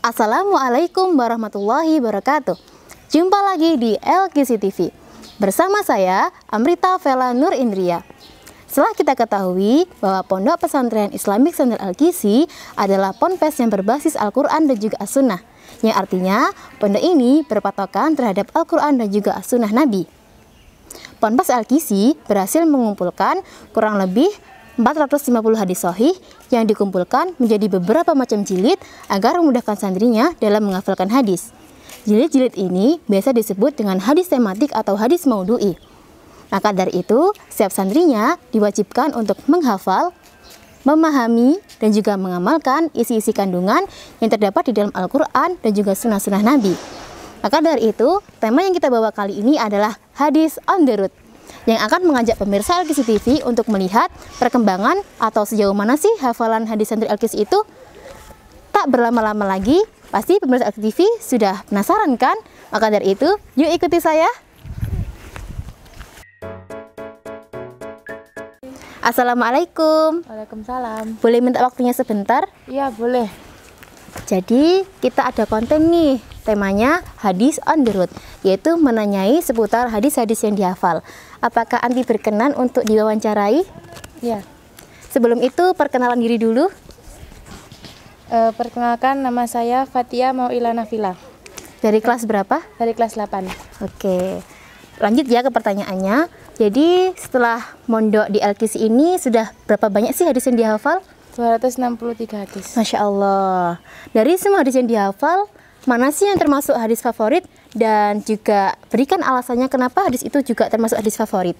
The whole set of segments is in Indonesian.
Assalamualaikum warahmatullahi wabarakatuh. Jumpa lagi di LQC TV. Bersama saya, Amrita Vela Nur Indria. Setelah kita ketahui bahwa Pondok Pesantren Islamic Center LQC adalah ponpes yang berbasis Al-Quran dan juga As-Sunnah, yang artinya pondok ini berpatokan terhadap Al-Quran dan juga As-Sunnah Nabi. Ponpes LQC berhasil mengumpulkan kurang lebih 450 hadis sahih yang dikumpulkan menjadi beberapa macam jilid agar memudahkan santrinya dalam menghafalkan hadis. Jilid-jilid ini biasa disebut dengan hadis tematik atau hadis maudhu'i. Maka dari itu, setiap santrinya diwajibkan untuk menghafal, memahami, dan juga mengamalkan isi-isi kandungan yang terdapat di dalam Al-Quran dan juga sunnah-sunnah Nabi. Maka dari itu, tema yang kita bawa kali ini adalah hadis on the road, yang akan mengajak pemirsa LQC TV untuk melihat perkembangan atau sejauh mana sih hafalan hadis santri LQC itu. Tak berlama-lama lagi, pasti pemirsa LQC TV sudah penasaran kan? Maka dari itu, yuk ikuti saya. Assalamualaikum. Waalaikumsalam. Boleh minta waktunya sebentar? Iya, boleh. Jadi, kita ada konten nih, temanya hadis on the road, yaitu menanyai seputar hadis-hadis yang dihafal. Apakah Anti berkenan untuk diwawancarai? Iya. Sebelum itu, perkenalan diri dulu. Perkenalkan, nama saya Fatia Mauila Nafila. Dari kelas berapa? Dari kelas 8. Oke, lanjut ya ke pertanyaannya. Jadi, setelah mondok di LQC ini, sudah berapa banyak sih hadis yang dihafal? 263 hadis. Masya Allah. Dari semua hadis yang dihafal, mana sih yang termasuk hadis favorit? Dan juga berikan alasannya kenapa hadis itu juga termasuk hadis favorit.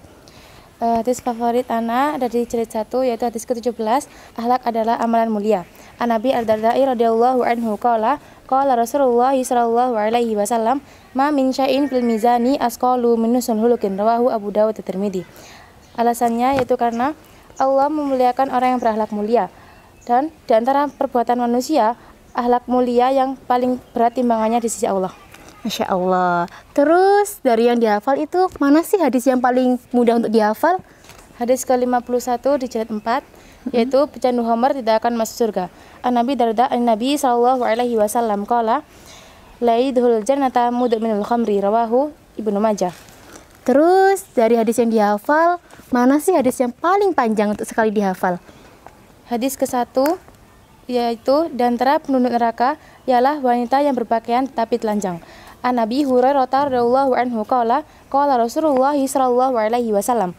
Hadis favorit anak dari jilid 1 yaitu hadis ke-17, akhlak adalah amalan mulia. An Abi Al-Darda'i radhiyallahu anhu qala Rasulullah sallallahu alaihi wasallam ma min syai'in fil mizani asqalu min husnul khuluqin rawahu Abu Dawud dan Tirmidzi. Alasannya yaitu karena Allah memuliakan orang yang berakhlak mulia. Dan di antara perbuatan manusia, akhlak mulia yang paling berat timbangannya di sisi Allah. Masya Allah. Terus dari yang dihafal itu, mana sih hadis yang paling mudah untuk dihafal? Hadis ke-51 di jilid 4, yaitu pecandu Homer tidak akan masuk surga. An Nabi Darda an Nabi sallallahu alaihi wasallam qala la yadkhulul jannata mudminul khamri rawahu Ibnu Majah. Terus dari hadis yang dihafal, mana sih hadis yang paling panjang untuk sekali dihafal? Hadis ke-1 yaitu di antara penduduk neraka ialah wanita yang berpakaian tetapi telanjang. An Nabi Hurairah radhiyallahu anhu qala Rasulullah sallallahu alaihi wasallam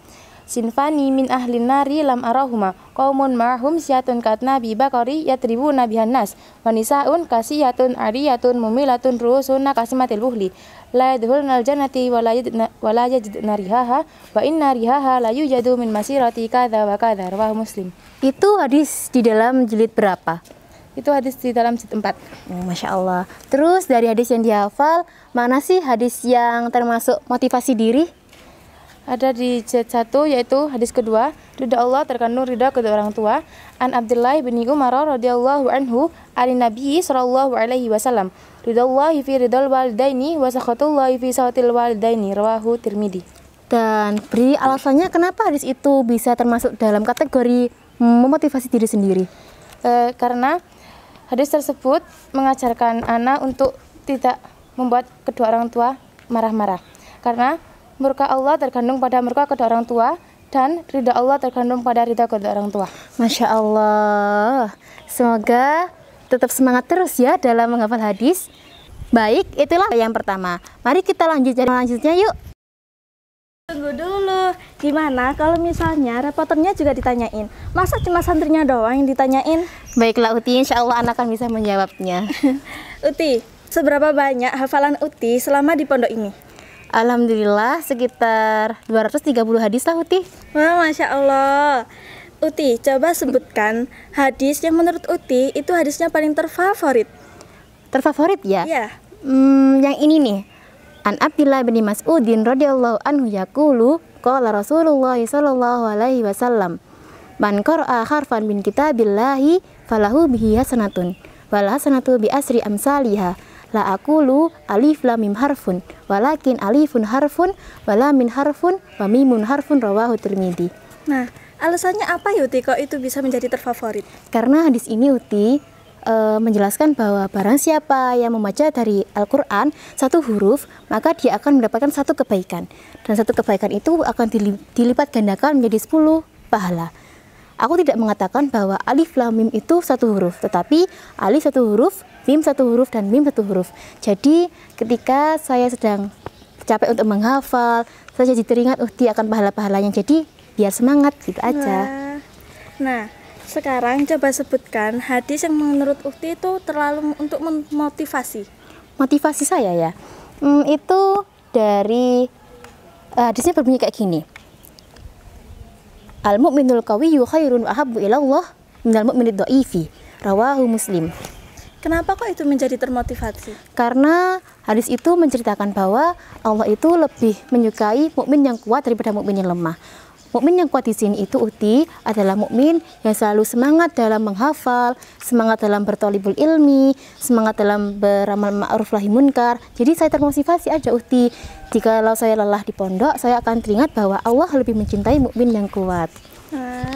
sinfani min ahlin nari lam arahuma qaumun ma'hum siyatun katnabi bakari yatribuna bihan nas wa nisaun kasiyatun ariyatun mumilatun rusunna kasimatil buhli la yadkhulunal jannati wa la yajidna rihaha wa inna rihaha la yujadu min masirati kadza wa kadza rawahu Muslim. Itu hadis di dalam jilid berapa? Itu hadis di dalam jilid 4. Masya Allah. Terus dari hadis yang dihafal, mana sih hadis yang termasuk motivasi diri? Ada di jilid 1 yaitu hadis kedua, ridha Allah terkandung ridha kedua orang tua. An Abdullah bin Umar radhiyallahu anhu an Nabi sallallahu alaihi wasallam ridallahi fi ridal walidaini wa sakhatullahi fi sakhatil walidaini rawahu Tirmidzi. Dan beri alasannya kenapa hadis itu bisa termasuk dalam kategori memotivasi diri sendiri? Karena hadis tersebut mengajarkan anak untuk tidak membuat kedua orang tua marah-marah. Karena murka Allah terkandung pada murka kedua orang tua dan ridha Allah terkandung pada ridha kedua orang tua. Masya Allah. Semoga tetap semangat terus ya dalam menghafal hadis. Baik, itulah yang pertama. Mari kita lanjut jadi selanjutnya yuk. Tunggu dulu, gimana kalau misalnya reporternya juga ditanyain? Masa cuma santrinya doang yang ditanyain? Baiklah Uti, insya Allah anak akan bisa menjawabnya. Uti, seberapa banyak hafalan Uti selama di pondok ini? Alhamdulillah sekitar 230 hadis lah Uti. Wah, Masya Allah. Uti, coba sebutkan hadis yang menurut Uti itu hadisnya paling terfavorit. Terfavorit ya? Iya. Yang ini nih. An Abdullah bin Mas'udin radhiyallahu anhu yaqulu qala Rasulullah sallallahu alaihi wasallam man qara'a harfan min kitabillahi falahu bihi hasanatun wal hasanatu bi asri amsalihha la aqulu alif lam mim harfun walakin alifun harfun wa lam min harfun wa mimun harfun rawahu Tirmidzi. Nah, alasannya apa Yuti kok itu bisa menjadi terfavorit? Karena hadis ini Uti menjelaskan bahwa barang siapa yang membaca dari Al-Quran satu huruf, maka dia akan mendapatkan satu kebaikan. Dan satu kebaikan itu akan dilipat gandakan menjadi 10 pahala. Aku tidak mengatakan bahwa alif lam mim itu satu huruf, tetapi alif satu huruf, mim satu huruf, dan mim satu huruf. Jadi ketika saya sedang capek untuk menghafal, saya jadi teringat dia akan pahala-pahalanya. Jadi biar semangat gitu aja. Nah, sekarang coba sebutkan hadis yang menurut Ukti itu terlalu untuk memotivasi. Motivasi saya ya, itu dari hadisnya berbunyi kayak gini. Al-mu'minul qawiyyu khairun wa ahabbu ilallah minal mu'minid dha'ifi. Rawahu Muslim. Kenapa kok itu menjadi termotivasi? Karena hadis itu menceritakan bahwa Allah itu lebih menyukai mukmin yang kuat daripada mukmin yang lemah. Mukmin yang kuat di sini itu Uti adalah mukmin yang selalu semangat dalam menghafal, semangat dalam bertolibul ilmi, semangat dalam beramal ma'ruf nahi munkar. Jadi saya termotivasi aja Uti. Jikalau saya lelah di pondok, saya akan teringat bahwa Allah lebih mencintai mukmin yang kuat.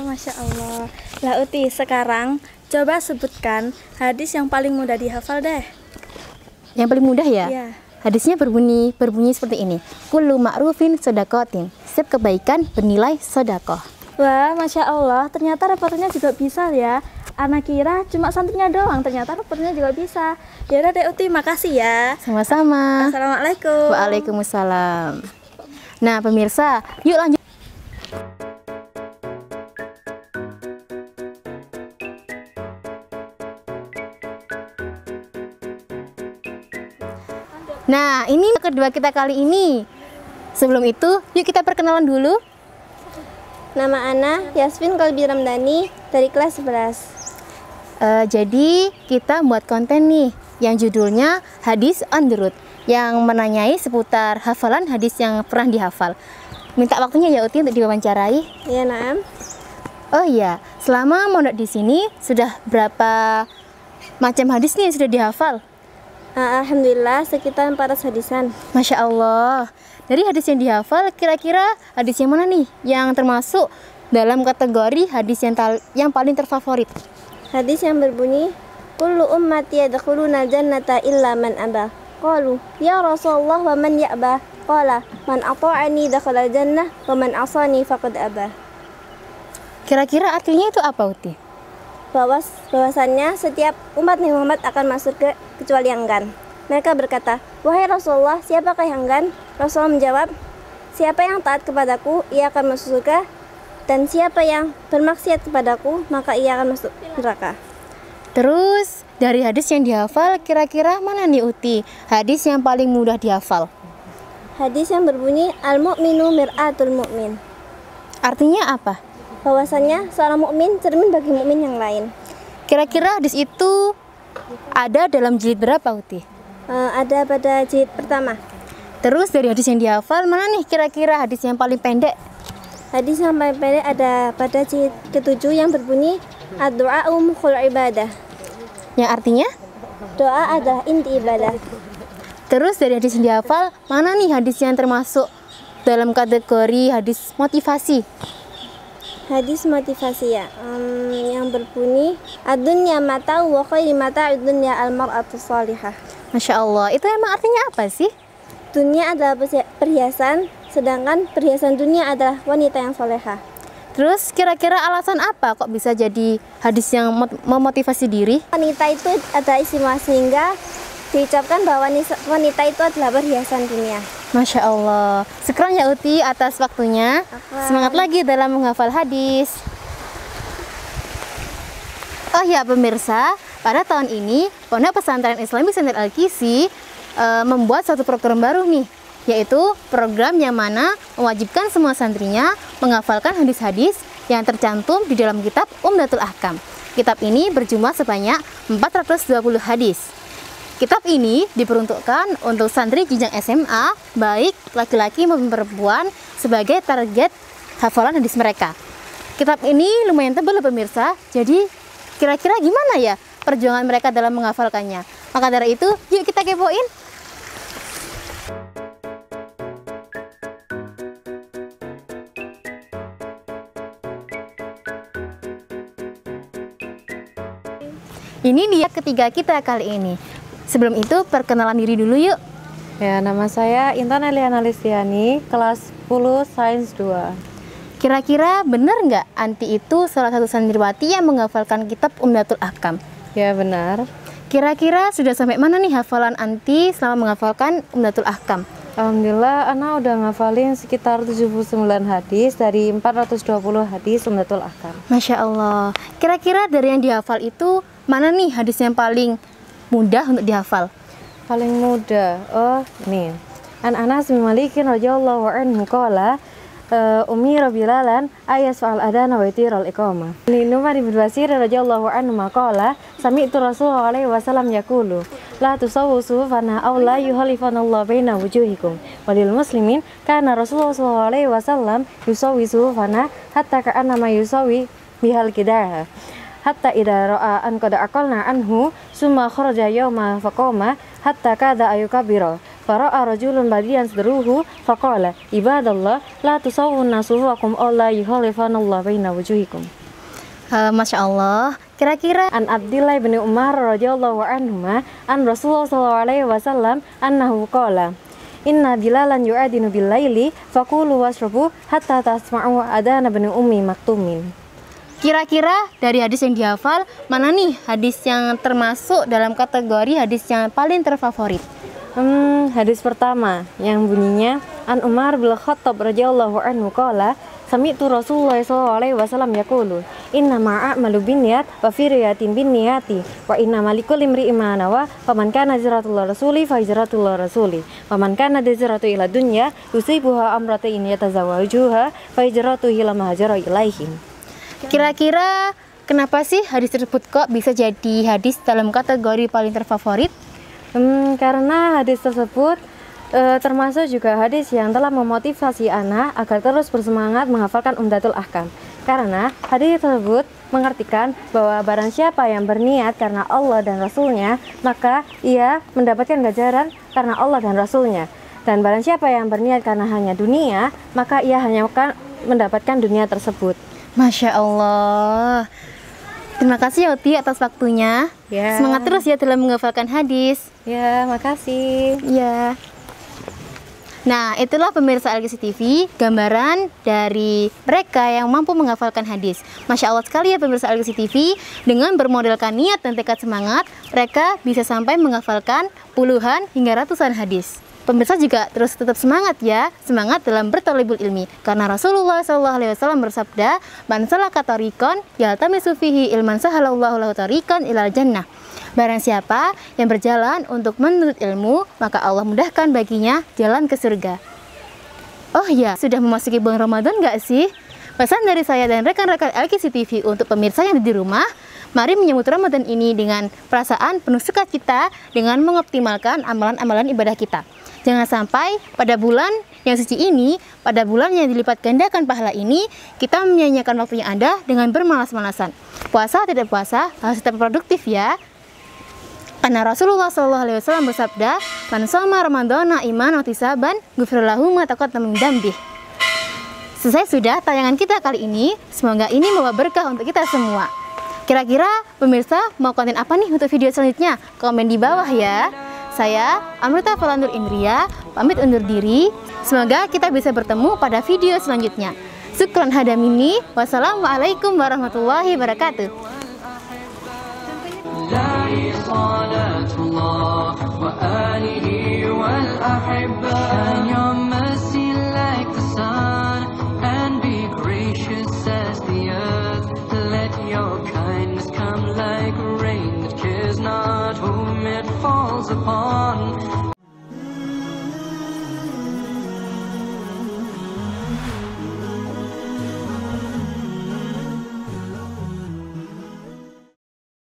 Masya Allah. Lah Uti, sekarang coba sebutkan hadis yang paling mudah dihafal deh. Yang paling mudah ya? Iya. Hadisnya berbunyi seperti ini. Kullu ma'rufin sedaqatin. Setiap kebaikan bernilai sedekah. Wah, Masya Allah, ternyata reporternya juga bisa ya. Anak kira cuma santrinya doang, ternyata reporternya juga bisa. Ya udah deh Uti, makasih ya. Sama-sama. Assalamualaikum. Waalaikumsalam. Nah pemirsa, yuk lanjut. Nah, ini kedua kita kali ini. Sebelum itu, yuk kita perkenalan dulu. Nama Ana Yasmin Kalbi Ramdhani dari kelas 11. Jadi, kita buat konten nih yang judulnya Hadis on the Road, yang menanyai seputar hafalan hadis yang pernah dihafal. Minta waktunya ya Uti untuk diwawancarai. Ya, Naam. Oh iya, selama mondok di sini sudah berapa macam hadis nih yang sudah dihafal? Alhamdulillah sekitar 400 hadisan. Masya Allah. Dari hadis yang dihafal, kira-kira hadis yang mana nih yang termasuk dalam kategori hadis yang paling terfavorit? Hadis yang berbunyi, kullu ummati yadkhuluna jannata illa man aba. Qalu, ya Rasulullah wa man ya'ba? Qala, man ata'ani dakhala jannah wa man asani faqad aba. Kira-kira artinya itu apa, Uti? Bahwasannya setiap umat Nabi Muhammad akan masuk kecuali yang enggan. Mereka berkata, wahai Rasulullah, siapakah yang enggan? Rasulullah menjawab, siapa yang taat kepadaku, ia akan masuk surga, dan siapa yang bermaksiat kepadaku, maka ia akan masuk neraka. Terus dari hadis yang dihafal, kira-kira mana nih Uti hadis yang paling mudah dihafal? Hadis yang berbunyi, al-mu'minu mir'atul mu'min. Artinya apa? Bahwasannya seorang mukmin cermin bagi mukmin yang lain. Kira-kira hadis itu ada dalam jilid berapa, Uti? Ada pada jilid pertama. Terus dari hadis yang dihafal, mana nih kira-kira hadis yang paling pendek? Hadis yang paling pendek ada pada jilid ke-7 yang berbunyi, ad-du'a'u mukhul ibadah. Yang artinya? Doa adalah inti ibadah. Terus dari hadis yang dihafal, mana nih hadis yang termasuk dalam kategori hadis motivasi? Hadis motivasi ya, yang berbunyi, ad-dunya mata'u wa khairu mata'ud dunya al-mar'atu salihah. Masya Allah, itu emang artinya apa sih? Dunia adalah perhiasan, sedangkan perhiasan dunia adalah wanita yang soleha. Terus kira-kira alasan apa kok bisa jadi hadis yang memotivasi diri? Wanita itu ada istimewa sehingga diucapkan bahwa wanita itu adalah perhiasan dunia. Masya Allah. Syukran ya Uti atas waktunya. Semangat lagi dalam menghafal hadis. Oh ya pemirsa, pada tahun ini Pondok Pesantren Islami Center Al-Kisi membuat satu program baru nih, yaitu program yang mana mewajibkan semua santrinya menghafalkan hadis-hadis yang tercantum di dalam kitab Umdatul Ahkam. Kitab ini berjumlah sebanyak 420 hadis. Kitab ini diperuntukkan untuk santri jenjang SMA, baik laki-laki maupun perempuan, sebagai target hafalan hadis mereka. Kitab ini lumayan tebal pemirsa, jadi kira-kira gimana ya perjuangan mereka dalam menghafalkannya? Maka dari itu, yuk kita kepoin. Ini dia ketiga kita kali ini. Sebelum itu, perkenalan diri dulu yuk. Ya, nama saya Intan Eliana Listiani, kelas 10 Sains 2. Kira-kira benar nggak Anti itu salah satu santriwati yang menghafalkan kitab Umdatul Ahkam? Ya, benar. Kira-kira sudah sampai mana nih hafalan Anti selama menghafalkan Umdatul Ahkam? Alhamdulillah, Ana udah ngafalin sekitar 79 hadis dari 420 hadis Umdatul Ahkam. Masya Allah. Kira-kira dari yang dihafal itu, mana nih hadis yang paling mudah untuk dihafal? Paling mudah, nih. An Anas bin Malikin radhiyallahu anhu qala umira bilalan ayas fa'al adana wa itiral iqamah. Li Nu'man bin Bashir radhiyallahu anhu maqala sami'tu Rasulullah alaihi wasallam yaqulu la tusawwu sufana aw la yuhallifanallahu baina wujuhikum. Walil muslimin kana Rasulullah sallallahu alaihi wasallam yusawwi sufana hatta ka'anna ma yusawwi bihal kidah. Hatta idza ra'a an qad aqalna anhu summa kharaja yawma faqama hatta kada ayukabira fara'a rajulun badiyan sadruhu faqala ibadallah la tusawwunna suhuwakum alla yuhallifanallahu baina wujuhikum. Masya Allah. Kira-kira An Abdillah bin Umar radhiyallahu anhuma an Rasulullah sallallahu alaihi wasallam annahu qala inna bilalan yu'adinu bil laili faqulu washrabu hatta tasma'u adana bin ummi maktumin. Kira-kira dari hadis yang dihafal, mana nih hadis yang termasuk dalam kategori hadis yang paling terfavorit? Hadis pertama yang bunyinya An Umar bin Khattab radhiyallahu anhu qala sami'tu Rasulullah sallallahu alaihi wasallam yaqulu inna ma'amalu binniyat wa fi riwayatin binniyati wa inna malikul imri'in ma nawa faman kana hijratul rasuli fa hijratul rasuli wa man kana hijratu ila dunya yusibuha amratin yatazawwajuha fa hijratu ila ma hajara ilaihim. Kira-kira kenapa sih hadis tersebut kok bisa jadi hadis dalam kategori paling terfavorit? Karena hadis tersebut termasuk juga hadis yang telah memotivasi anak agar terus bersemangat menghafalkan Umdatul Ahkam. Karena hadis tersebut mengartikan bahwa barang siapa yang berniat karena Allah dan Rasulnya, maka ia mendapatkan ganjaran karena Allah dan Rasulnya. Dan barang siapa yang berniat karena hanya dunia, maka ia hanya akan mendapatkan dunia tersebut. Masya Allah. Terima kasih ya Uti atas waktunya. Ya. Semangat terus ya dalam menghafalkan hadis. Ya, makasih. Ya. Nah, itulah pemirsa LGC TV, gambaran dari mereka yang mampu menghafalkan hadis. Masya Allah sekali ya pemirsa LGC TV, dengan bermodalkan niat dan tekad semangat, mereka bisa sampai menghafalkan puluhan hingga ratusan hadis. Pemirsa juga terus tetap semangat ya, semangat dalam bertalibul ilmi. Karena Rasulullah SAW bersabda, "Man salaka tariqan yaltamisu fihi ilman sahalallahu lahu tariqan ilal jannah." Barang siapa yang berjalan untuk menuntut ilmu, maka Allah mudahkan baginya jalan ke surga. Oh ya, sudah memasuki bulan Ramadan nggak sih? Pesan dari saya dan rekan-rekan LGC TV untuk pemirsa yang ada di rumah, mari menyambut Ramadan ini dengan perasaan penuh sukacita dengan mengoptimalkan amalan-amalan ibadah kita. Jangan sampai pada bulan yang suci ini, pada bulan yang dilipat gandakan pahala ini, kita menyanyiakan waktu yang ada dengan bermalas-malasan. Puasa tidak puasa, harus tetap produktif ya. Karena Rasulullah SAW bersabda, "Man shoma Ramadhana imanan wa ihtisaban, ghufira lahu ma taqaddama min dzambihi." Selesai sudah tayangan kita kali ini. Semoga ini membawa berkah untuk kita semua. Kira-kira pemirsa mau konten apa nih untuk video selanjutnya? Komen di bawah ya. Saya Amrita Fela Nur Indria pamit undur diri. Semoga kita bisa bertemu pada video selanjutnya. Syukran hadamini. Wassalamualaikum warahmatullahi wabarakatuh. Upon